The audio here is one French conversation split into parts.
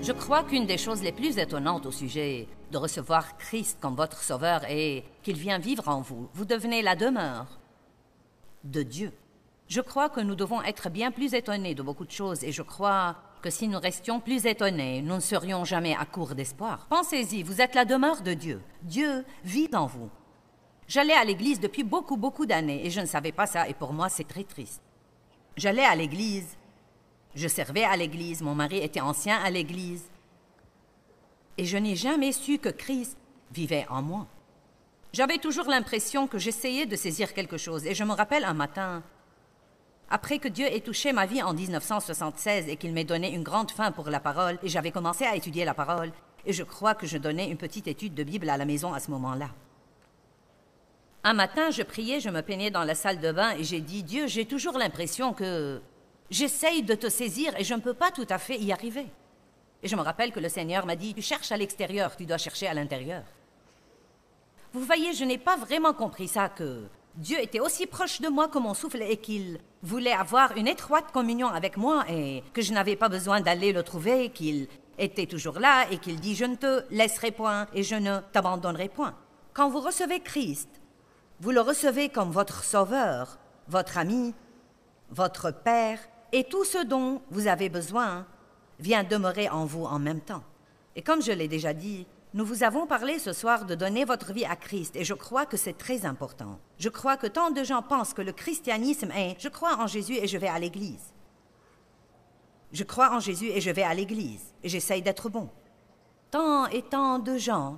Je crois qu'une des choses les plus étonnantes au sujet de recevoir Christ comme votre sauveur est qu'il vient vivre en vous. Vous devenez la demeure de Dieu. Je crois que nous devons être bien plus étonnés de beaucoup de choses et je crois que si nous restions plus étonnés, nous ne serions jamais à court d'espoir. Pensez-y, vous êtes la demeure de Dieu. Dieu vit en vous. J'allais à l'église depuis beaucoup d'années et je ne savais pas ça et pour moi c'est très triste. J'allais à l'église, je servais à l'église, mon mari était ancien à l'église et je n'ai jamais su que Christ vivait en moi. J'avais toujours l'impression que j'essayais de saisir quelque chose et je me rappelle un matin, après que Dieu ait touché ma vie en 1976 et qu'il m'ait donné une grande faim pour la parole et j'avais commencé à étudier la parole et je crois que je donnais une petite étude de Bible à la maison à ce moment-là. Un matin, je priais, je me peignais dans la salle de bain et j'ai dit « Dieu, j'ai toujours l'impression que j'essaye de te saisir et je ne peux pas tout à fait y arriver. » Et je me rappelle que le Seigneur m'a dit « Tu cherches à l'extérieur, tu dois chercher à l'intérieur. » Vous voyez, je n'ai pas vraiment compris ça, que Dieu était aussi proche de moi que mon souffle et qu'il voulait avoir une étroite communion avec moi et que je n'avais pas besoin d'aller le trouver, qu'il était toujours là et qu'il dit « Je ne te laisserai point et je ne t'abandonnerai point. » Quand vous recevez Christ, vous le recevez comme votre sauveur, votre ami, votre père, et tout ce dont vous avez besoin vient demeurer en vous en même temps. Et comme je l'ai déjà dit, nous vous avons parlé ce soir de donner votre vie à Christ, et je crois que c'est très important. Je crois que tant de gens pensent que le christianisme est « je crois en Jésus et je vais à l'église ». Je crois en Jésus et je vais à l'église, et j'essaye d'être bon. Tant et tant de gens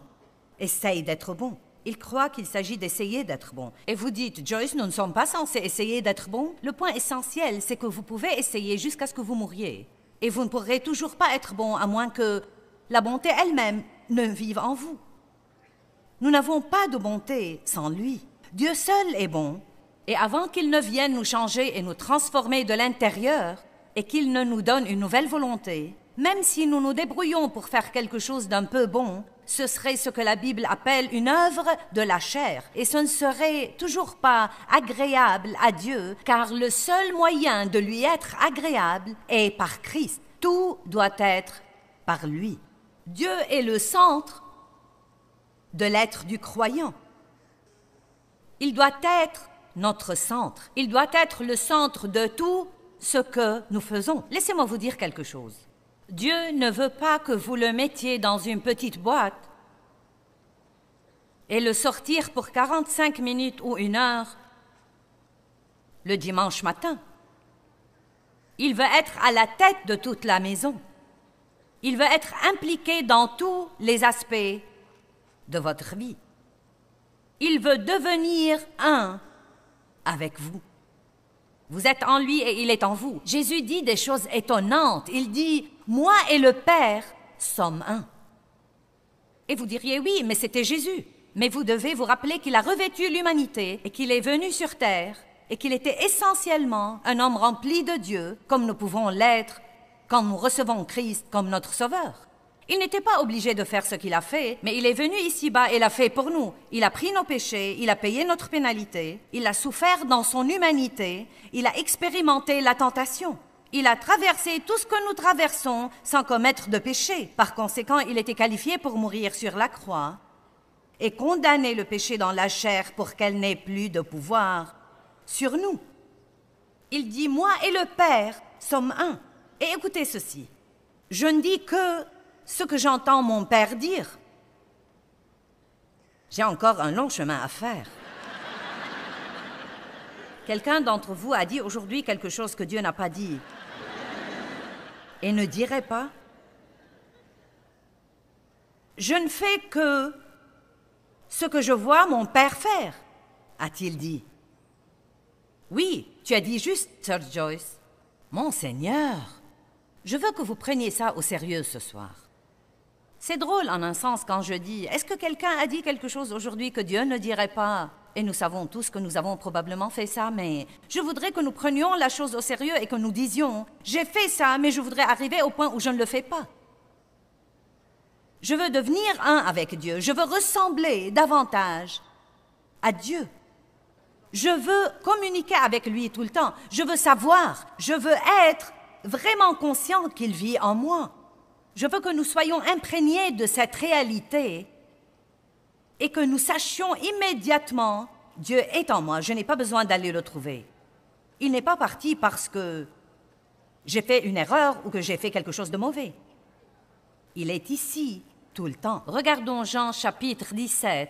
essayent d'être bons. Ils croient qu'il s'agit d'essayer d'être bon. Et vous dites, Joyce, nous ne sommes pas censés essayer d'être bons. Le point essentiel, c'est que vous pouvez essayer jusqu'à ce que vous mouriez. Et vous ne pourrez toujours pas être bon à moins que la bonté elle-même ne vive en vous. Nous n'avons pas de bonté sans lui. Dieu seul est bon. Et avant qu'il ne vienne nous changer et nous transformer de l'intérieur, et qu'il ne nous donne une nouvelle volonté, même si nous nous débrouillons pour faire quelque chose d'un peu bon, ce serait ce que la Bible appelle une œuvre de la chair. Et ce ne serait toujours pas agréable à Dieu, car le seul moyen de lui être agréable est par Christ. Tout doit être par lui. Dieu est le centre de l'être du croyant. Il doit être notre centre. Il doit être le centre de tout ce que nous faisons. Laissez-moi vous dire quelque chose. Dieu ne veut pas que vous le mettiez dans une petite boîte et le sortir pour 45 minutes ou 1 heure le dimanche matin. Il veut être à la tête de toute la maison. Il veut être impliqué dans tous les aspects de votre vie. Il veut devenir un avec vous. Vous êtes en lui et il est en vous. Jésus dit des choses étonnantes. Il dit « Moi et le Père sommes un ». Et vous diriez « Oui, mais c'était Jésus ». Mais vous devez vous rappeler qu'il a revêtu l'humanité et qu'il est venu sur terre et qu'il était essentiellement un homme rempli de Dieu, comme nous pouvons l'être quand nous recevons Christ comme notre Sauveur. Il n'était pas obligé de faire ce qu'il a fait, mais il est venu ici-bas et l'a fait pour nous. Il a pris nos péchés, il a payé notre pénalité, il a souffert dans son humanité, il a expérimenté la tentation. Il a traversé tout ce que nous traversons sans commettre de péché. Par conséquent, il était qualifié pour mourir sur la croix et condamner le péché dans la chair pour qu'elle n'ait plus de pouvoir sur nous. Il dit « Moi et le Père sommes un ». Et écoutez ceci, je ne dis que ce que j'entends mon père dire. J'ai encore un long chemin à faire. Quelqu'un d'entre vous a dit aujourd'hui quelque chose que Dieu n'a pas dit et ne dirait pas. Je ne fais que ce que je vois mon père faire, a-t-il dit. Oui, tu as dit juste, Sir Joyce. Mon Seigneur, je veux que vous preniez ça au sérieux ce soir. C'est drôle en un sens quand je dis « Est-ce que quelqu'un a dit quelque chose aujourd'hui que Dieu ne dirait pas ?» Et nous savons tous que nous avons probablement fait ça, mais je voudrais que nous prenions la chose au sérieux et que nous disions « J'ai fait ça, mais je voudrais arriver au point où je ne le fais pas. » Je veux devenir un avec Dieu. Je veux ressembler davantage à Dieu. Je veux communiquer avec lui tout le temps. Je veux savoir. Je veux être vraiment conscient qu'il vit en moi. Je veux que nous soyons imprégnés de cette réalité et que nous sachions immédiatement, Dieu est en moi, je n'ai pas besoin d'aller le trouver. Il n'est pas parti parce que j'ai fait une erreur ou que j'ai fait quelque chose de mauvais. Il est ici tout le temps. Regardons Jean chapitre 17,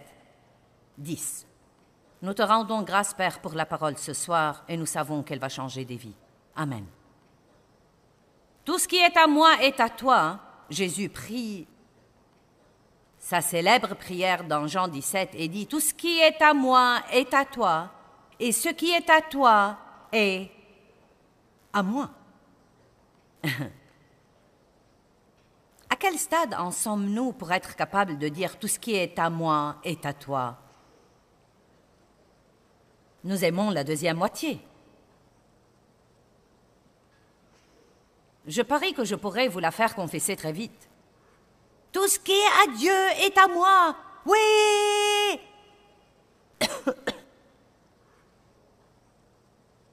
10. Nous te rendons grâce, Père, pour la parole ce soir et nous savons qu'elle va changer des vies. Amen. Tout ce qui est à moi est à toi. Jésus prie sa célèbre prière dans Jean 17 et dit « Tout ce qui est à moi est à toi, et ce qui est à toi est à moi. » À quel stade en sommes-nous pour être capables de dire « Tout ce qui est à moi est à toi » ? Nous aimons la deuxième moitié. Je parie que je pourrais vous la faire confesser très vite. Tout ce qui est à Dieu est à moi. Oui!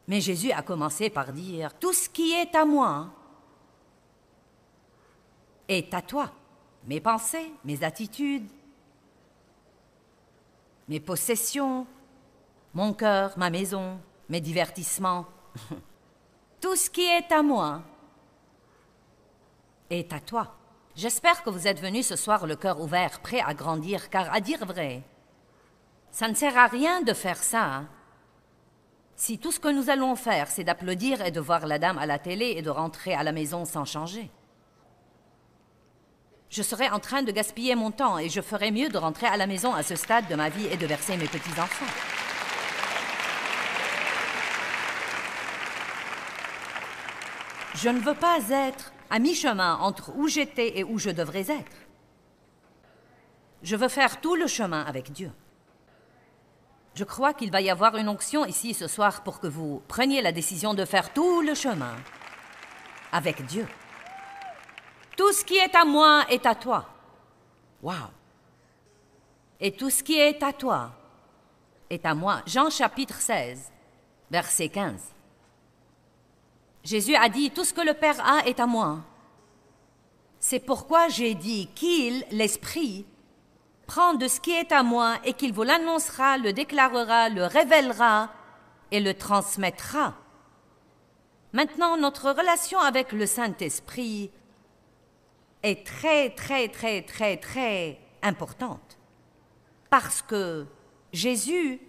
Mais Jésus a commencé par dire, tout ce qui est à moi est à toi. Mes pensées, mes attitudes, mes possessions, mon cœur, ma maison, mes divertissements. Tout ce qui est à moi est à toi. J'espère que vous êtes venus ce soir le cœur ouvert, prêt à grandir, car à dire vrai, ça ne sert à rien de faire ça. Hein? Si tout ce que nous allons faire, c'est d'applaudir et de voir la dame à la télé et de rentrer à la maison sans changer. Je serais en train de gaspiller mon temps et je ferais mieux de rentrer à la maison à ce stade de ma vie et de verser mes petits-enfants. Je ne veux pas être à mi-chemin entre où j'étais et où je devrais être. Je veux faire tout le chemin avec Dieu. Je crois qu'il va y avoir une onction ici ce soir pour que vous preniez la décision de faire tout le chemin avec Dieu. Tout ce qui est à moi est à toi. Wow! Et tout ce qui est à toi est à moi. Jean chapitre 16, verset 15. Jésus a dit, tout ce que le Père a est à moi. C'est pourquoi j'ai dit qu'il, l'Esprit, prend de ce qui est à moi et qu'il vous l'annoncera, le déclarera, le révélera et le transmettra. Maintenant, notre relation avec le Saint-Esprit est très importante. Parce que Jésus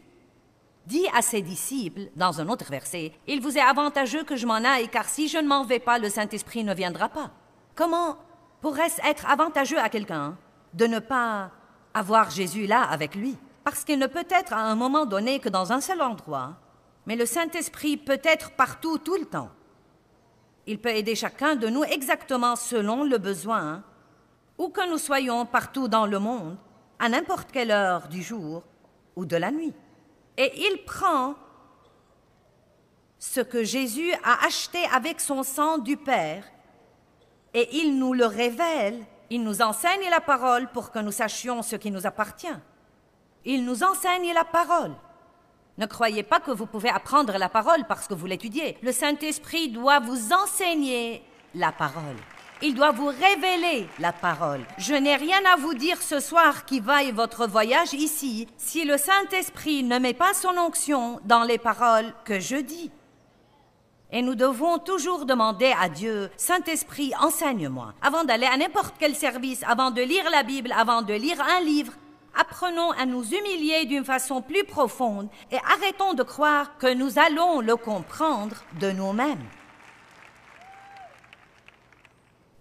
dit à ses disciples, dans un autre verset, « Il vous est avantageux que je m'en aille, car si je ne m'en vais pas, le Saint-Esprit ne viendra pas. » Comment pourrait-ce être avantageux à quelqu'un de ne pas avoir Jésus là avec lui? Parce qu'il ne peut être à un moment donné que dans un seul endroit, mais le Saint-Esprit peut être partout, tout le temps. Il peut aider chacun de nous exactement selon le besoin, où que nous soyons partout dans le monde, à n'importe quelle heure du jour ou de la nuit. Et il prend ce que Jésus a acheté avec son sang du Père et il nous le révèle, il nous enseigne la parole pour que nous sachions ce qui nous appartient. Il nous enseigne la parole. Ne croyez pas que vous pouvez apprendre la parole parce que vous l'étudiez. Le Saint-Esprit doit vous enseigner la parole. Il doit vous révéler la parole. Je n'ai rien à vous dire ce soir qui vaille votre voyage ici si le Saint-Esprit ne met pas son onction dans les paroles que je dis. Et nous devons toujours demander à Dieu, « Saint-Esprit, enseigne-moi. » Avant d'aller à n'importe quel service, avant de lire la Bible, avant de lire un livre, apprenons à nous humilier d'une façon plus profonde et arrêtons de croire que nous allons le comprendre de nous-mêmes.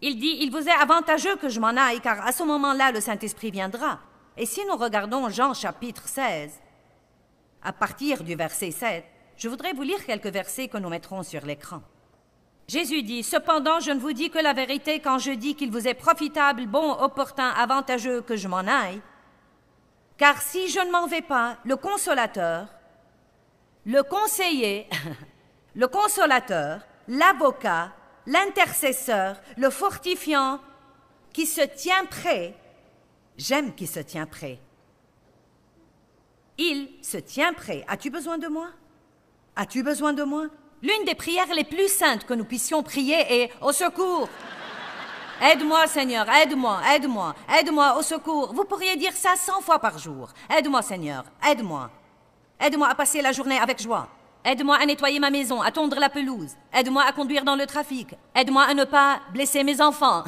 Il dit, « Il vous est avantageux que je m'en aille, car à ce moment-là, le Saint-Esprit viendra. » Et si nous regardons Jean chapitre 16, à partir du verset 7, je voudrais vous lire quelques versets que nous mettrons sur l'écran. Jésus dit, « Cependant, je ne vous dis que la vérité quand je dis qu'il vous est profitable, bon, opportun, avantageux que je m'en aille. Car si je ne m'en vais pas, le Consolateur, le Conseiller, le Consolateur, l'Avocat, l'intercesseur, le fortifiant, qui se tient prêt, j'aime qui se tient prêt. Il se tient prêt. As-tu besoin de moi? As-tu besoin de moi? L'une des prières les plus saintes que nous puissions prier est « Au secours! Aide-moi, Seigneur, aide-moi, aide-moi, aide-moi, au secours. Vous pourriez dire ça 100 fois par jour. Aide-moi, Seigneur, aide-moi. Aide-moi à passer la journée avec joie. Aide-moi à nettoyer ma maison, à tondre la pelouse. Aide-moi à conduire dans le trafic. Aide-moi à ne pas blesser mes enfants.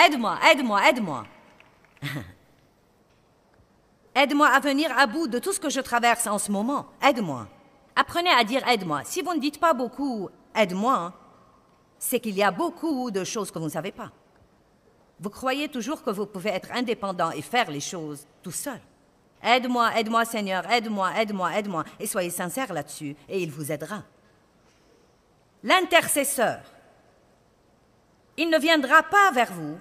Aide-moi, aide-moi, aide-moi. Aide-moi à venir à bout de tout ce que je traverse en ce moment. Aide-moi. Apprenez à dire aide-moi. Si vous ne dites pas beaucoup aide-moi, c'est qu'il y a beaucoup de choses que vous ne savez pas. Vous croyez toujours que vous pouvez être indépendant et faire les choses tout seul. Aide-moi, aide-moi, Seigneur, aide-moi, aide-moi, aide-moi. Et soyez sincères là-dessus, et il vous aidera. L'intercesseur, il ne viendra pas vers vous,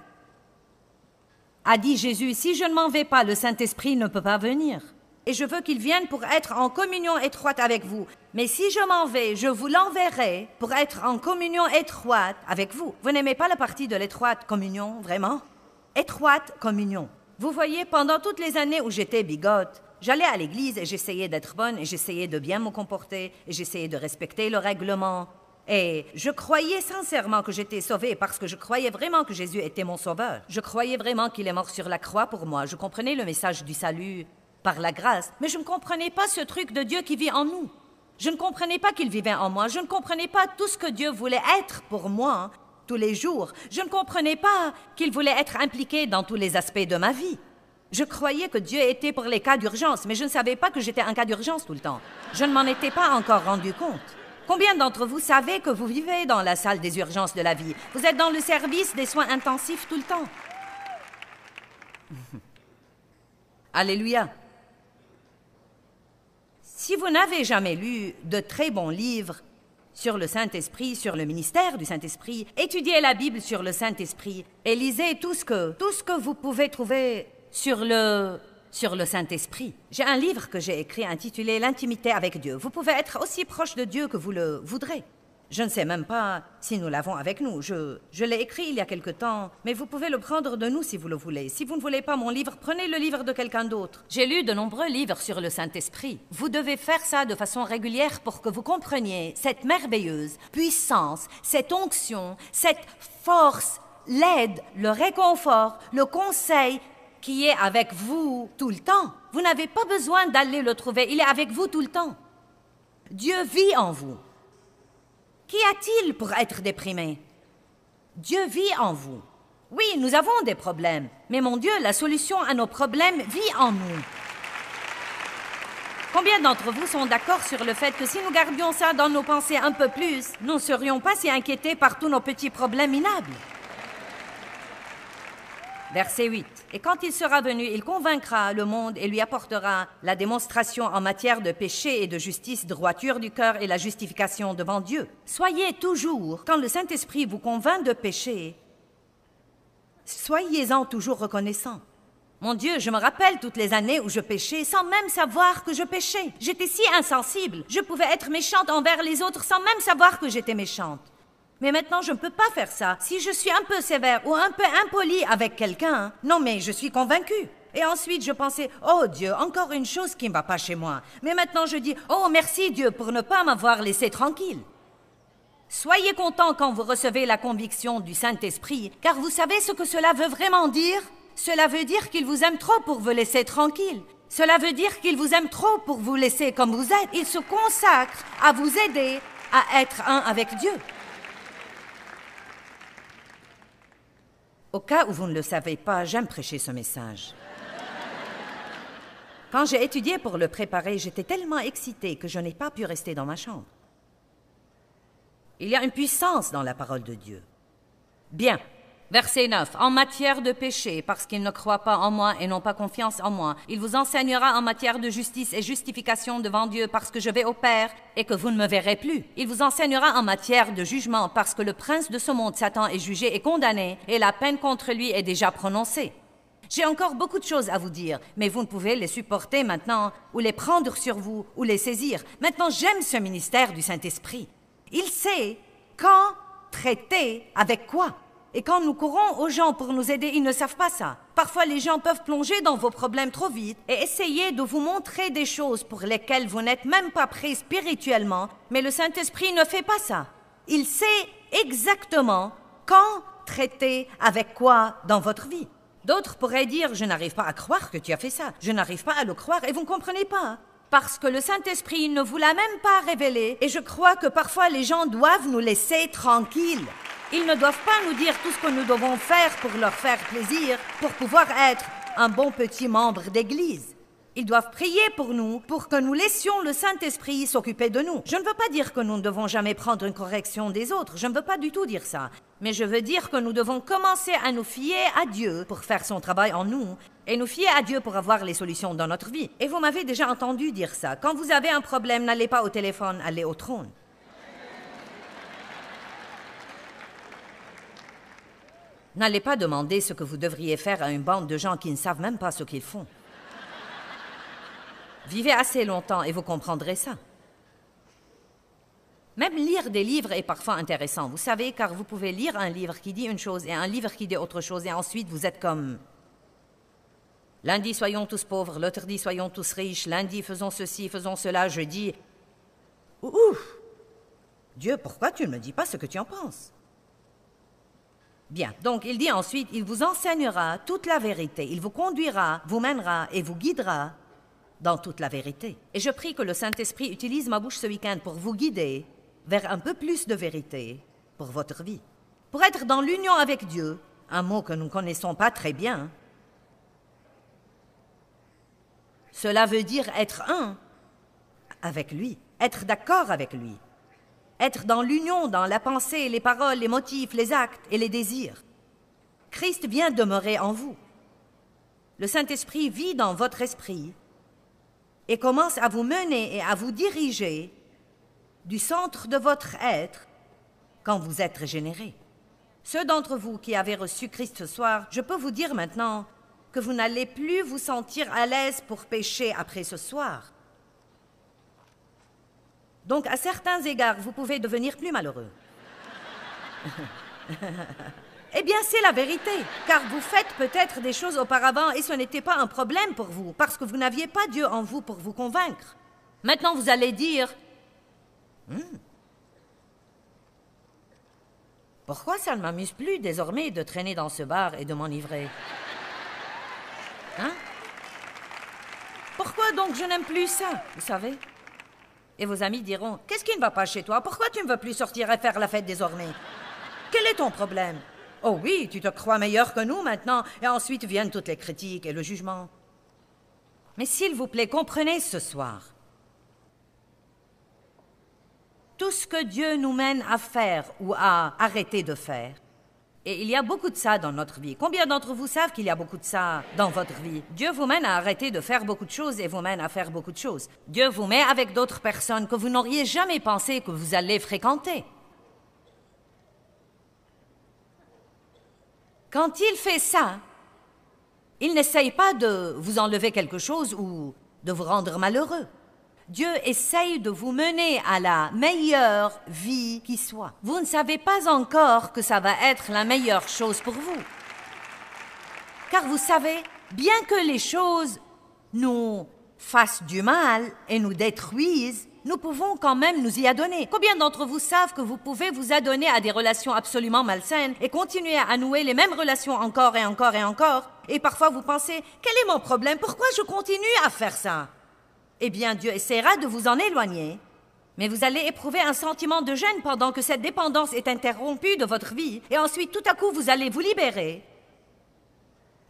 a dit Jésus, si je ne m'en vais pas, le Saint-Esprit ne peut pas venir. Et je veux qu'il vienne pour être en communion étroite avec vous. Mais si je m'en vais, je vous l'enverrai pour être en communion étroite avec vous. Vous n'aimez pas la partie de l'étroite communion, vraiment? Étroite communion. Vous voyez, pendant toutes les années où j'étais bigote, j'allais à l'église et j'essayais d'être bonne et j'essayais de bien me comporter et j'essayais de respecter le règlement. Et je croyais sincèrement que j'étais sauvée parce que je croyais vraiment que Jésus était mon sauveur. Je croyais vraiment qu'il est mort sur la croix pour moi. Je comprenais le message du salut par la grâce, mais je ne comprenais pas ce truc de Dieu qui vit en nous. Je ne comprenais pas qu'il vivait en moi. Je ne comprenais pas tout ce que Dieu voulait être pour moi tous les jours. Je ne comprenais pas qu'il voulait être impliqué dans tous les aspects de ma vie. Je croyais que Dieu était pour les cas d'urgence, mais je ne savais pas que j'étais un cas d'urgence tout le temps. Je ne m'en étais pas encore rendu compte. Combien d'entre vous savez que vous vivez dans la salle des urgences de la vie? Vous êtes dans le service des soins intensifs tout le temps. Alléluia. Si vous n'avez jamais lu de très bons livres sur le Saint-Esprit, sur le ministère du Saint-Esprit, étudiez la Bible sur le Saint-Esprit et lisez tout ce que vous pouvez trouver sur le Saint-Esprit. J'ai un livre que j'ai écrit intitulé « L'intimité avec Dieu ». Vous pouvez être aussi proche de Dieu que vous le voudrez. Je ne sais même pas si nous l'avons avec nous. Je l'ai écrit il y a quelque temps, mais vous pouvez le prendre de nous si vous le voulez. Si vous ne voulez pas mon livre, prenez le livre de quelqu'un d'autre. J'ai lu de nombreux livres sur le Saint-Esprit. Vous devez faire ça de façon régulière pour que vous compreniez cette merveilleuse puissance, cette onction, cette force, l'aide, le réconfort, le conseil qui est avec vous tout le temps. Vous n'avez pas besoin d'aller le trouver, il est avec vous tout le temps. Dieu vit en vous. Qu'y a-t-il pour être déprimé? Dieu vit en vous. Oui, nous avons des problèmes, mais mon Dieu, la solution à nos problèmes vit en nous. Combien d'entre vous sont d'accord sur le fait que si nous gardions ça dans nos pensées un peu plus, nous ne serions pas si inquiétés par tous nos petits problèmes minables? Verset 8. « Et quand il sera venu, il convaincra le monde et lui apportera la démonstration en matière de péché et de justice, droiture du cœur et la justification devant Dieu. Soyez toujours, quand le Saint-Esprit vous convainc de péché, soyez-en toujours reconnaissants. Mon Dieu, je me rappelle toutes les années où je péchais sans même savoir que je péchais. J'étais si insensible. Je pouvais être méchante envers les autres sans même savoir que j'étais méchante. Mais maintenant, je ne peux pas faire ça. Si je suis un peu sévère ou un peu impolie avec quelqu'un, non mais je suis convaincue. Et ensuite, je pensais, oh Dieu, encore une chose qui ne va pas chez moi. Mais maintenant, je dis, oh merci Dieu pour ne pas m'avoir laissé tranquille. Soyez contents quand vous recevez la conviction du Saint-Esprit, car vous savez ce que cela veut vraiment dire? Cela veut dire qu'il vous aime trop pour vous laisser tranquille. Cela veut dire qu'il vous aime trop pour vous laisser comme vous êtes. Il se consacre à vous aider à être un avec Dieu. Au cas où vous ne le savez pas, j'aime prêcher ce message. Quand j'ai étudié pour le préparer, j'étais tellement excitée que je n'ai pas pu rester dans ma chambre. Il y a une puissance dans la parole de Dieu. Bien. Verset 9. « En matière de péché, parce qu'il ne croit pas en moi et n'ont pas confiance en moi, il vous enseignera en matière de justice et justification devant Dieu parce que je vais au Père et que vous ne me verrez plus. Il vous enseignera en matière de jugement parce que le prince de ce monde, Satan, est jugé et condamné et la peine contre lui est déjà prononcée. J'ai encore beaucoup de choses à vous dire, mais vous ne pouvez les supporter maintenant ou les prendre sur vous ou les saisir. Maintenant, j'aime ce ministère du Saint-Esprit. Il sait quand traiter avec quoi. Et quand nous courons aux gens pour nous aider, ils ne savent pas ça. Parfois, les gens peuvent plonger dans vos problèmes trop vite et essayer de vous montrer des choses pour lesquelles vous n'êtes même pas prêt spirituellement, mais le Saint-Esprit ne fait pas ça. Il sait exactement quand traiter avec quoi dans votre vie. D'autres pourraient dire « Je n'arrive pas à croire que tu as fait ça. Je n'arrive pas à le croire. » Et vous ne comprenez pas. Parce que le Saint-Esprit ne vous l'a même pas révélé. Et je crois que parfois les gens doivent nous laisser tranquilles. Ils ne doivent pas nous dire tout ce que nous devons faire pour leur faire plaisir, pour pouvoir être un bon petit membre d'Église. Ils doivent prier pour nous, pour que nous laissions le Saint-Esprit s'occuper de nous. Je ne veux pas dire que nous ne devons jamais prendre une correction des autres. Je ne veux pas du tout dire ça. Mais je veux dire que nous devons commencer à nous fier à Dieu pour faire son travail en nous et nous fier à Dieu pour avoir les solutions dans notre vie. Et vous m'avez déjà entendu dire ça. Quand vous avez un problème, n'allez pas au téléphone, allez au trône. N'allez pas demander ce que vous devriez faire à une bande de gens qui ne savent même pas ce qu'ils font. Vivez assez longtemps et vous comprendrez ça. Même lire des livres est parfois intéressant, vous savez, car vous pouvez lire un livre qui dit une chose et un livre qui dit autre chose, et ensuite vous êtes comme... Lundi, soyons tous pauvres, l'autre dit, soyons tous riches, lundi, faisons ceci, faisons cela, jeudi... Ouf! Dieu, pourquoi tu ne me dis pas ce que tu en penses? Bien, donc il dit ensuite, il vous enseignera toute la vérité, il vous conduira, vous mènera et vous guidera dans toute la vérité. Et je prie que le Saint-Esprit utilise ma bouche ce week-end pour vous guider vers un peu plus de vérité pour votre vie. Pour être dans l'union avec Dieu, un mot que nous ne connaissons pas très bien, cela veut dire être un avec lui, être d'accord avec lui, être dans l'union, dans la pensée, les paroles, les motifs, les actes et les désirs. Christ vient demeurer en vous. Le Saint-Esprit vit dans votre esprit et commence à vous mener et à vous diriger du centre de votre être quand vous êtes régénéré. Ceux d'entre vous qui avez reçu Christ ce soir, je peux vous dire maintenant que vous n'allez plus vous sentir à l'aise pour pécher après ce soir. Donc, à certains égards, vous pouvez devenir plus malheureux. Eh bien, c'est la vérité, car vous faites peut-être des choses auparavant et ce n'était pas un problème pour vous, parce que vous n'aviez pas Dieu en vous pour vous convaincre. Maintenant, vous allez dire, pourquoi ça ne m'amuse plus désormais de traîner dans ce bar et de m'enivrer? Hein? Pourquoi donc je n'aime plus ça, vous savez? Et vos amis diront, qu'est-ce qui ne va pas chez toi? Pourquoi tu ne veux plus sortir et faire la fête désormais? Quel est ton problème? Oh oui, tu te crois meilleur que nous maintenant, et ensuite viennent toutes les critiques et le jugement. Mais s'il vous plaît, comprenez ce soir. Tout ce que Dieu nous mène à faire ou à arrêter de faire, et il y a beaucoup de ça dans notre vie. Combien d'entre vous savent qu'il y a beaucoup de ça dans votre vie? Dieu vous mène à arrêter de faire beaucoup de choses et vous mène à faire beaucoup de choses. Dieu vous met avec d'autres personnes que vous n'auriez jamais pensé que vous allez fréquenter. Quand il fait ça, il n'essaye pas de vous enlever quelque chose ou de vous rendre malheureux. Dieu essaye de vous mener à la meilleure vie qui soit. Vous ne savez pas encore que ça va être la meilleure chose pour vous. Car vous savez, bien que les choses nous fassent du mal et nous détruisent, nous pouvons quand même nous y adonner. Combien d'entre vous savent que vous pouvez vous adonner à des relations absolument malsaines et continuer à nouer les mêmes relations encore et encore et encore? Et parfois vous pensez, quel est mon problème? Pourquoi je continue à faire ça? Eh bien, Dieu essaiera de vous en éloigner, mais vous allez éprouver un sentiment de gêne pendant que cette dépendance est interrompue de votre vie, et ensuite, tout à coup, vous allez vous libérer.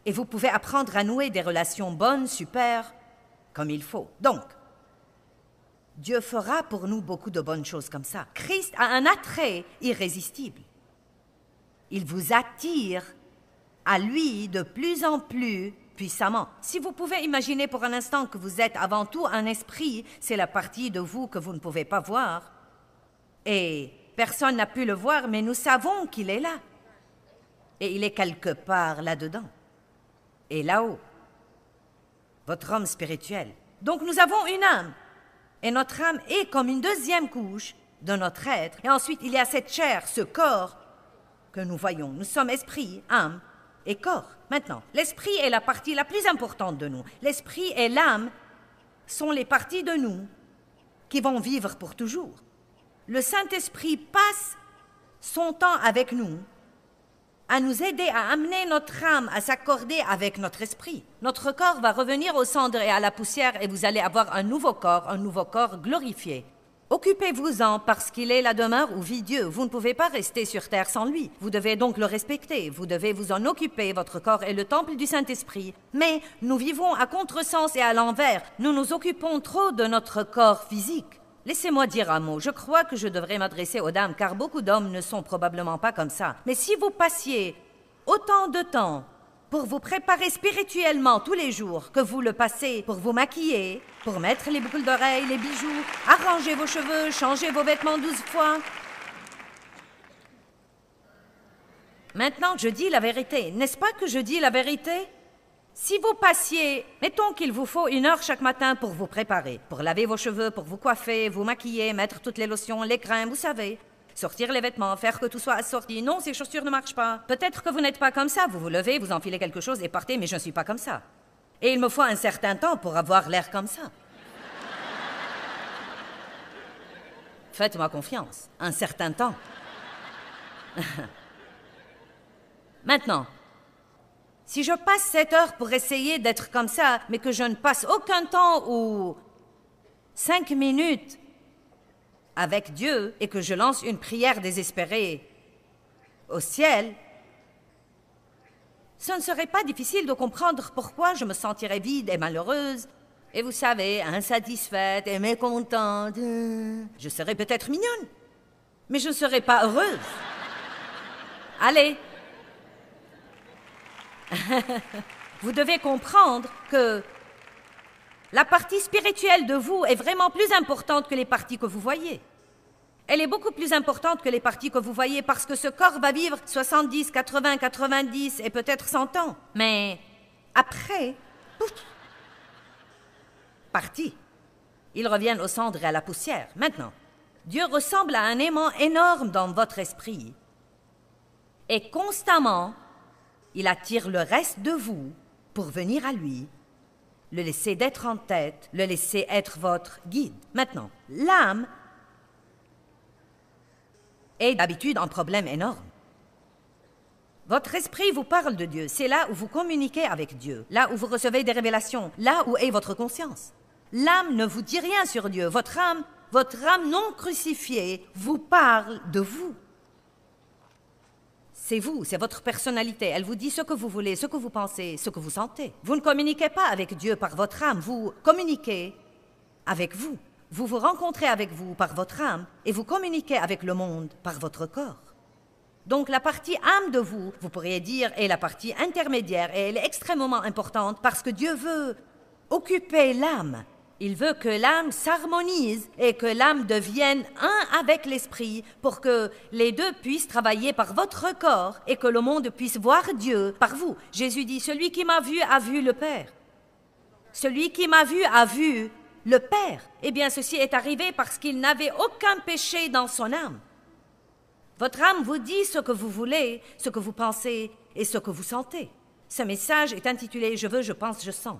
Et vous pouvez apprendre à nouer des relations bonnes, super, comme il faut. Donc, Dieu fera pour nous beaucoup de bonnes choses comme ça. Christ a un attrait irrésistible. Il vous attire à lui de plus en plus puissamment. Si vous pouvez imaginer pour un instant que vous êtes avant tout un esprit, c'est la partie de vous que vous ne pouvez pas voir. Et personne n'a pu le voir, mais nous savons qu'il est là. Et il est quelque part là-dedans. Et là-haut. Votre homme spirituel. Donc nous avons une âme. Et notre âme est comme une deuxième couche de notre être. Et ensuite, il y a cette chair, ce corps que nous voyons. Nous sommes esprit, âme et corps. Maintenant, l'esprit est la partie la plus importante de nous. L'esprit et l'âme sont les parties de nous qui vont vivre pour toujours. Le Saint-Esprit passe son temps avec nous, à nous aider à amener notre âme à s'accorder avec notre esprit. Notre corps va revenir aux cendres et à la poussière et vous allez avoir un nouveau corps glorifié. Occupez-vous-en parce qu'il est la demeure où vit Dieu. Vous ne pouvez pas rester sur terre sans lui. Vous devez donc le respecter. Vous devez vous en occuper. Votre corps est le temple du Saint-Esprit. Mais nous vivons à contresens et à l'envers. Nous nous occupons trop de notre corps physique. Laissez-moi dire un mot. Je crois que je devrais m'adresser aux dames, car beaucoup d'hommes ne sont probablement pas comme ça. Mais si vous passiez autant de temps pour vous préparer spirituellement tous les jours que vous le passez pour vous maquiller, pour mettre les boucles d'oreilles, les bijoux, arranger vos cheveux, changer vos vêtements 12 fois. Maintenant, je dis la vérité. N'est-ce pas que je dis la vérité? Si vous passiez, mettons qu'il vous faut 1 heure chaque matin pour vous préparer, pour laver vos cheveux, pour vous coiffer, vous maquiller, mettre toutes les lotions, les crèmes, vous savez, sortir les vêtements, faire que tout soit assorti. Non, ces chaussures ne marchent pas. Peut-être que vous n'êtes pas comme ça. Vous vous levez, vous enfilez quelque chose et partez, mais je ne suis pas comme ça. Et il me faut un certain temps pour avoir l'air comme ça. Faites-moi confiance. Un certain temps. Maintenant, si je passe 7 heures pour essayer d'être comme ça, mais que je ne passe aucun temps ou 5 minutes avec Dieu et que je lance une prière désespérée au ciel, ce ne serait pas difficile de comprendre pourquoi je me sentirais vide et malheureuse, et vous savez, insatisfaite et mécontente. Je serais peut-être mignonne, mais je ne serais pas heureuse. Allez. Vous devez comprendre que la partie spirituelle de vous est vraiment plus importante que les parties que vous voyez. Elle est beaucoup plus importante que les parties que vous voyez parce que ce corps va vivre 70, 80, 90 et peut-être 100 ans. Mais après, pouf, parti. Ils reviennent aux cendres et à la poussière. Maintenant, Dieu ressemble à un aimant énorme dans votre esprit. Et constamment, il attire le reste de vous pour venir à lui, le laisser d'être en tête, le laisser être votre guide. Maintenant, l'âme est d'habitude un problème énorme. Votre esprit vous parle de Dieu. C'est là où vous communiquez avec Dieu, là où vous recevez des révélations, là où est votre conscience. L'âme ne vous dit rien sur Dieu. Votre âme non crucifiée vous parle de vous. C'est vous, c'est votre personnalité. Elle vous dit ce que vous voulez, ce que vous pensez, ce que vous sentez. Vous ne communiquez pas avec Dieu par votre âme, vous communiquez avec vous. Vous vous rencontrez avec vous par votre âme et vous communiquez avec le monde par votre corps. Donc la partie âme de vous, vous pourriez dire, est la partie intermédiaire et elle est extrêmement importante parce que Dieu veut occuper l'âme. Il veut que l'âme s'harmonise et que l'âme devienne un avec l'esprit pour que les deux puissent travailler par votre corps et que le monde puisse voir Dieu par vous. Jésus dit, celui qui m'a vu a vu le Père. Celui qui m'a vu a vu le Père. Eh bien, ceci est arrivé parce qu'il n'avait aucun péché dans son âme. Votre âme vous dit ce que vous voulez, ce que vous pensez et ce que vous sentez. Ce message est intitulé « Je veux, je pense, je sens ».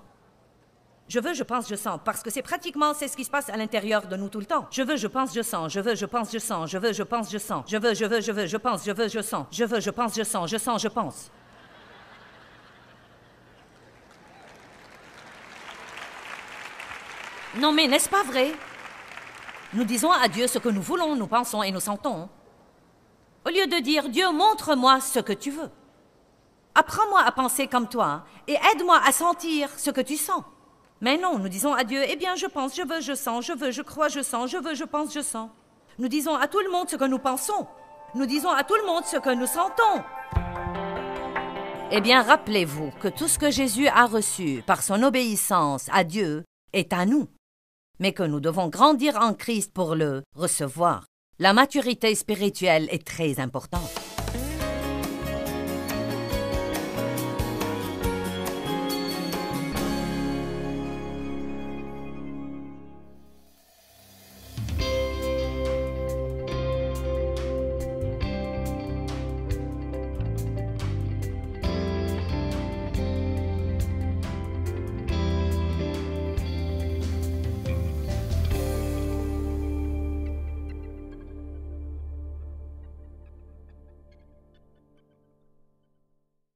Je veux, je pense, je sens, parce que c'est ce qui se passe à l'intérieur de nous tout le temps. Je veux, je pense, je sens, je veux, je pense, je sens, je veux, je pense, je sens, je veux, je pense, je veux, je sens, je veux, je pense, je sens, je pense. Non mais n'est-ce pas vrai? Nous disons à Dieu ce que nous voulons, nous pensons et nous sentons. Au lieu de dire « Dieu, montre-moi ce que tu veux. Apprends-moi à penser comme toi et aide-moi à sentir ce que tu sens. » Mais non, nous disons à Dieu, eh bien, je pense, je veux, je sens, je veux, je crois, je sens, je veux, je pense, je sens. Nous disons à tout le monde ce que nous pensons. Nous disons à tout le monde ce que nous sentons. Eh bien, rappelez-vous que tout ce que Jésus a reçu par son obéissance à Dieu est à nous, mais que nous devons grandir en Christ pour le recevoir. La maturité spirituelle est très importante.